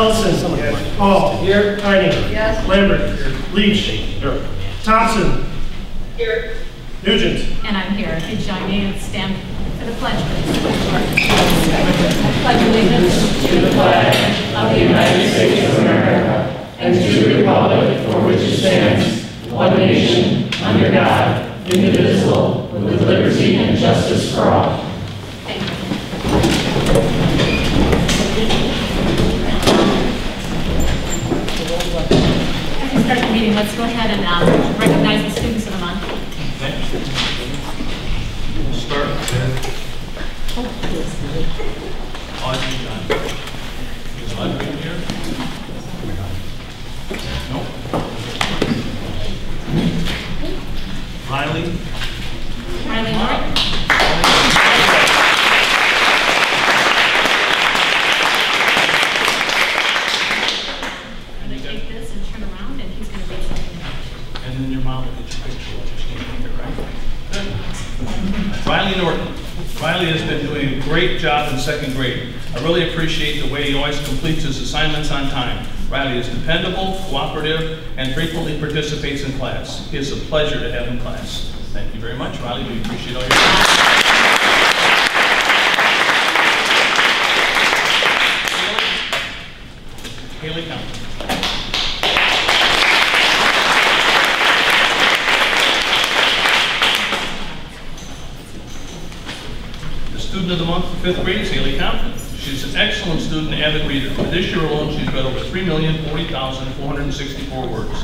Nelson. Yes. Paul. Here. Tiny. Yes. Lambert. Here. Leach. Here. Thompson. Here. Nugent. And I'm here. If you join me and stand for the pledge, please. I pledge allegiance to the flag of the United States of America and to the republic for which it stands, one nation, under God, indivisible, with liberty and justice for all. Thank you. As we start the meeting, let's go ahead and recognize the students of the month. Thanks. We'll start with Audrey John. Is Audrey here? Nope. Riley. Riley Norton. I'm going to take this and turn around, and he's going to read something. And then your mom will get your picture while you're standing here, right? Good. Riley Norton. Riley has been doing a great job in second grade. I really appreciate the way he always completes his assignments on time. Riley is dependable, cooperative, and frequently participates in class. It is a pleasure to have in class. Thank you very much, Riley. We appreciate all your time. Haley Compton. The student of the month for 5th grade is Haley Compton. She's an excellent student and avid reader. This year alone, she's read over 3,040,464 words.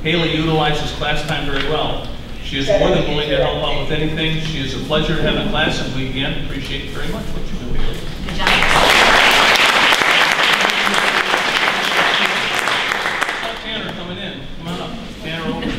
Haley utilizes class time very well. She is more than willing to help out with anything. She is a pleasure to have in class, and we again appreciate very much what you do, Haley. Good job. Tanner coming in. Come on up. Tanner, over to you.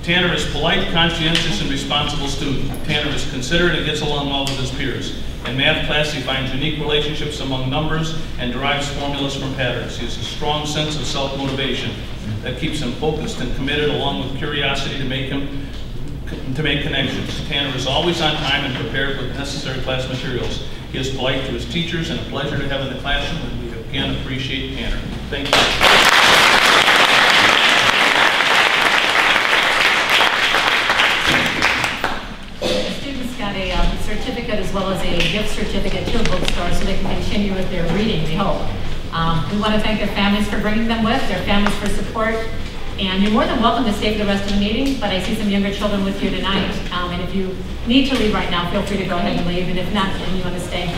Tanner is polite, conscientious, and responsible student. Tanner is considerate and gets along well with his peers. In math class, he finds unique relationships among numbers and derives formulas from patterns. He has a strong sense of self-motivation that keeps him focused and committed, along with curiosity to make connections. Tanner is always on time and prepared with necessary class materials. He is polite to his teachers and a pleasure to have in the classroom, and we again appreciate Tanner. Thank you. Certificate as well as a gift certificate to a bookstore so they can continue with their reading, we hope. We want to thank their families for bringing them with, their families for support, and you're more than welcome to stay for the rest of the meeting, but I see some younger children with you tonight, and if you need to leave right now, feel free to go ahead and leave, and if not, and you want to stay,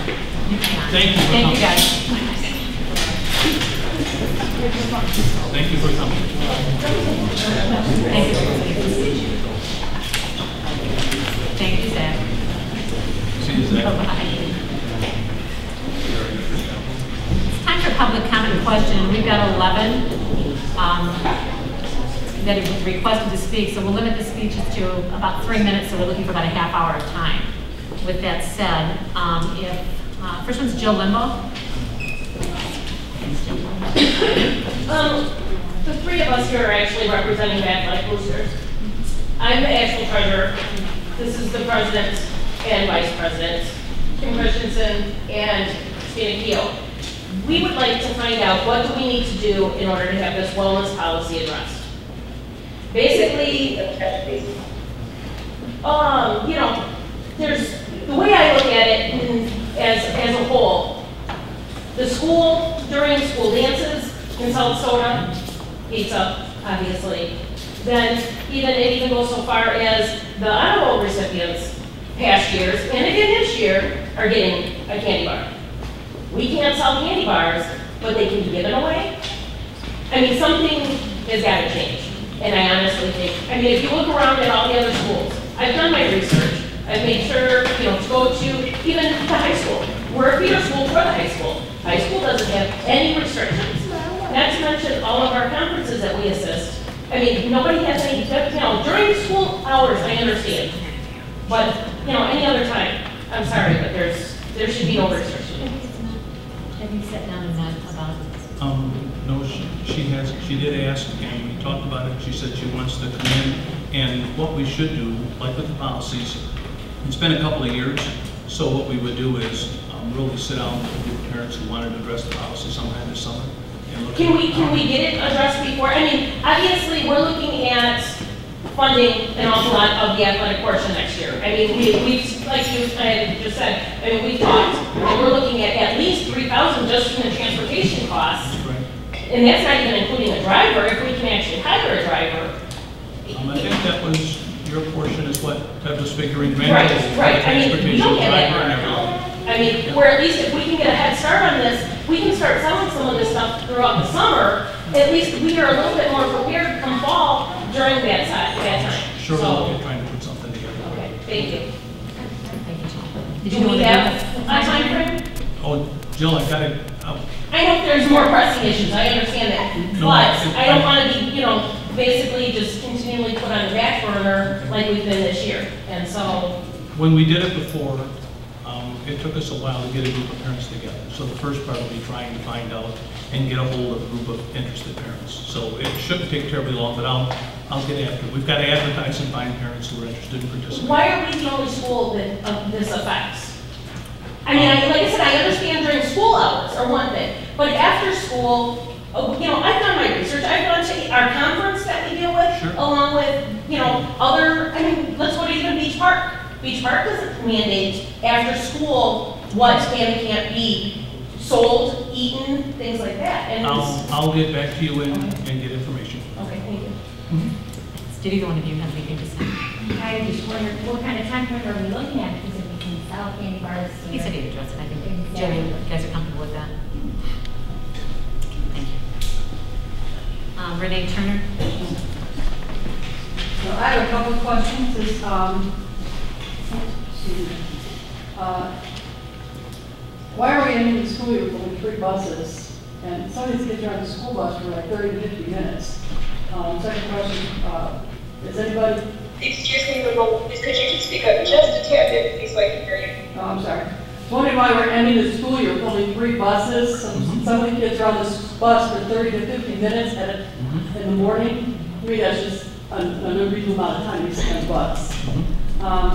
you can. Thank you. Thank you, guys. Thank you for coming. Thank you. Thank you, Zach. Bye-bye. It's time for public comment and question. We've got 11 that have requested to speak, so we'll limit the speeches to about 3 minutes, so we're looking for about a half hour of time. With that said, first one's Jill Limbo. The three of us here are actually representing Bad Life Boosters. I'm the actual treasurer. This is the president and vice president, Kim Christensen and Christina Keogh. We would like to find out what do we need to do in order to have this wellness policy addressed. Basically, there's the way I look at it as a whole. The school during school dances can sell soda, pizza, obviously. Then it even goes so far as the honor roll recipients past years, and again this year, are getting a candy bar. We can't sell candy bars, but they can be given away. I mean, something has got to change. And I honestly think, if you look around at all the other schools, I've done my research. I've made sure, to go to even the high school. We're a feeder school for the high school. High school doesn't have any restrictions. Not to mention all of our conferences that we assist. Nobody has any, during school hours, I understand. But, any other time, I'm sorry, but there should be no restriction. Have you sat down and met about No, she did ask, and we talked about it. She said she wants to come in, and what we should do, like with the policies, it's been a couple of years, so what we would do is really sit down with a group of parents who wanted to address the policy sometime this summer. And look Can we get it addressed before? I mean, obviously, we're looking at funding an awful lot of the athletic portion next year. I mean, we've, like you just said, I mean, we've talked, and we're looking at least $3,000 just from the transportation costs. Right. And that's not even including a driver, if we can actually hire a driver. I think that was your portion is what Ted was figuring. Right. I mean, we don't have that driver and right everything. now. I mean, where at least if we can get a head start on this, we can start selling some of this stuff throughout the summer. At least we are a little bit more prepared come fall during that time. Sure, So, we'll look at trying to put something together. okay, thank you. Thank you, Jill. Did Do you we want to have do a time frame? Oh, Jill, I got it. I know there's more pressing issues, I understand that. No, But I don't want to be, basically just continually put on the back burner like we've been this year. And so, When we did it before, it took us a while to get a group of parents together. So the first part will be trying to find out and get a hold of a group of interested parents. So it shouldn't take terribly long, but I'll get after it. We've got to advertise and find parents who are interested in participating. why are we the only school that this affects? I mean, like I said, I understand during school hours are one thing, but after school, I've done my research. I've gone to our conference that we deal with, Sure. along with, let's go to even Beach Park. Beach Park doesn't mandate after school what can and can't be sold, eaten, things like that. And I'll get back to you and get information. okay, thank you. Did either one of you have anything to say? I just wondered, what kind of time frame are we looking at? Because if we can sell candy bars. He said he'd address it, I think. Jerry, you guys are comfortable with that? Thank you. Renee Turner? So I have a couple of questions. Why are we ending the school year with only 3 buses? And some of these kids are on the school bus for like 30 to 50 minutes. Second question, is anybody? Excuse me, could you just speak up just a tad bit, please, so I can hear you? Oh, I'm sorry. Wondering why we're ending the school year with only 3 buses. Some of the kids are on this bus for 30 to 50 minutes in the morning. To me, that's just an unreasonable amount of time to spend on the bus.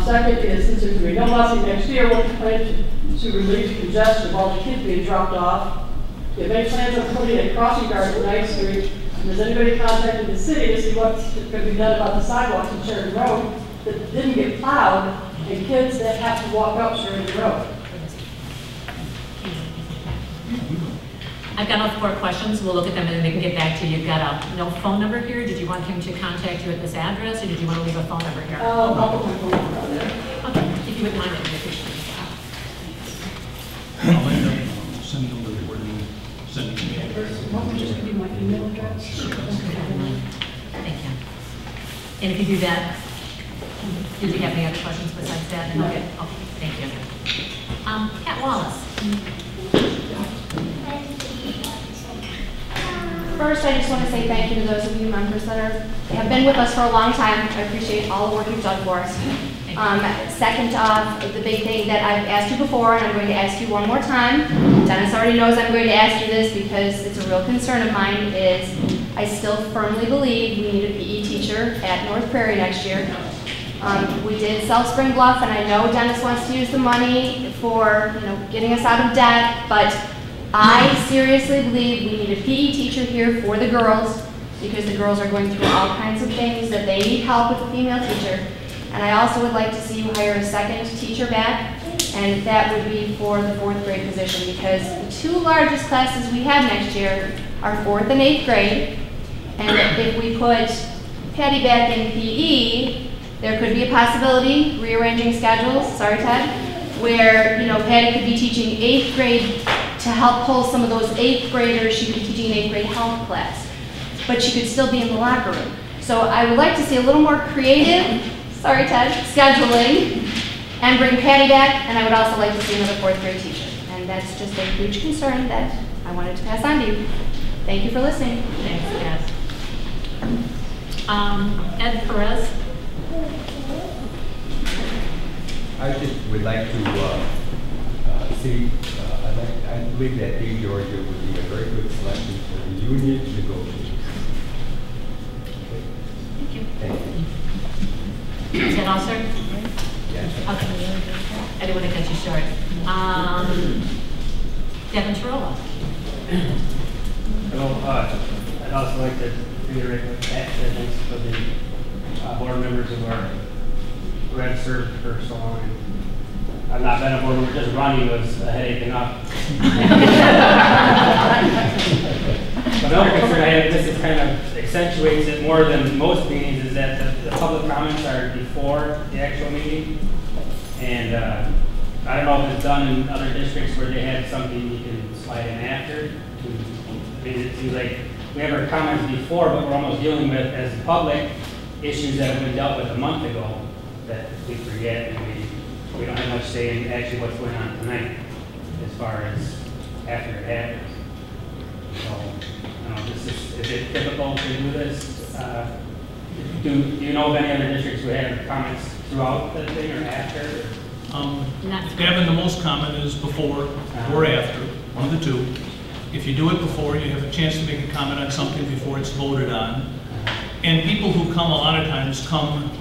Second is, since there's going to be no busing next year, what plan to relieve congestion of all the kids being dropped off? Do you have any plans on putting a crossing guard at 9th Street? And has anybody contacted the city to see what's going to be done about the sidewalks in Sheridan Road that didn't get plowed and kids that have to walk up Sheridan Road? I've got all 4 questions. We'll look at them and then they can get back to you. You've got no phone number here. Did you want him to contact you at this address, or did you want to leave a phone number here? I'll put my phone number on there. Okay, if you wouldn't mind, I'd appreciate it. I'll end up sending them the report and sending it to me. Why don't you just give me my email address? Thank you. And if you do that, did you have any other questions besides that? No. Okay, thank you. Pat Wallace. First, I just want to say thank you to those of you members that have been with us for a long time. I appreciate all the work you've done for us. Second off, the big thing that I've asked you before, and I'm going to ask you one more time, Dennis already knows I'm going to ask you this because it's a real concern of mine, is I still firmly believe we need a PE teacher at North Prairie next year. We did South Spring Bluff, and I know Dennis wants to use the money for getting us out of debt, but I seriously believe we need a PE teacher here for the girls, because the girls are going through all kinds of things that they need help with a female teacher. And I also would like to see you hire a second teacher back, and that would be for the 4th grade position, because the 2 largest classes we have next year are 4th and 8th grade. And if we put Patty back in PE, there could be a possibility, rearranging schedules, sorry Ted, where Patty could be teaching 8th grade to help pull some of those 8th graders. She could be teaching an 8th grade health class, but she could still be in the locker room. So I would like to see a little more creative, sorry Ted, scheduling, and bring Patty back, and I would also like to see another 4th grade teacher. And that's just a huge concern that I wanted to pass on to you. Thank you for listening. Thanks, Cass. Ed Perez. I just would like to see, I I believe that Dave Georgia would be a very good selection for the union to negotiate. Thank you. Thank you. Is that all, sir? Yeah. Okay. I didn't want to cut you short. Devin Chirola. Hello, I'd also like to reiterate what Pat said, thanks for the board members who had served for so long. I've not been a board member, just running was a headache enough. But another concern I have, this is kind of accentuates it more than most meetings, is that the public comments are before the actual meeting. And I don't know if it's done in other districts where they had something you can slide in after. I mean, it seems like we have our comments before, but we're almost dealing with, as the public, issues that have been dealt with a month ago that we forget, and we don't have much say in actually what's going on tonight as far as after it happens. So, I don't know, is it typical to do this? Do you know of any other districts who have comments throughout the thing or after? Gavin, the most common is before or after, one of the two. If you do it before, you have a chance to make a comment on something before it's voted on. And people who come a lot of times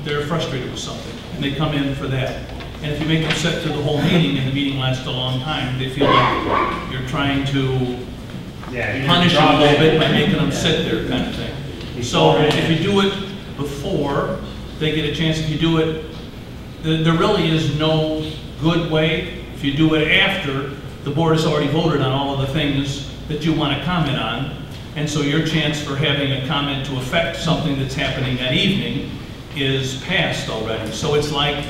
they're frustrated with something, and they come in for that. And if you make them sit through the whole meeting, and the meeting lasts a long time, they feel like you're trying to punish them a little bit by making them sit there, kind of thing. So if you do it before, they get a chance. If you do it, there really is no good way. If you do it after, the board has already voted on all of the things that you want to comment on. And so your chance for having a comment to affect something that's happening that evening is passed already. So it's like,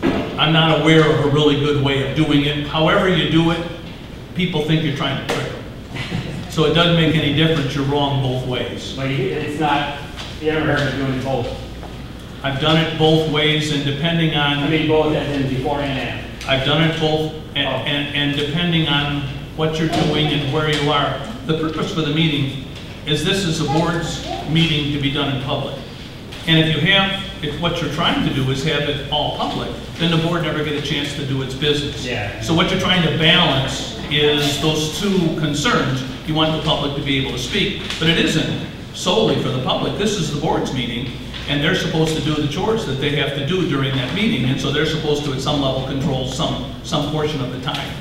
I'm not aware of a really good way of doing it. However you do it, people think you're trying to trick them. So it doesn't make any difference, you're wrong both ways. But it's not, you ever heard of doing both? I've done it both ways, and depending on... I mean both as in before and after. I've done it both, and depending on what you're doing and where you are. The purpose for the meeting is this is a board's meeting to be done in public. And if what you're trying to do is have it all public, then the board never get a chance to do its business. Yeah. So what you're trying to balance is those two concerns. You want the public to be able to speak, but it isn't solely for the public. This is the board's meeting, and they're supposed to do the chores that they have to do during that meeting, and so they're supposed to, at some level, control some portion of the time.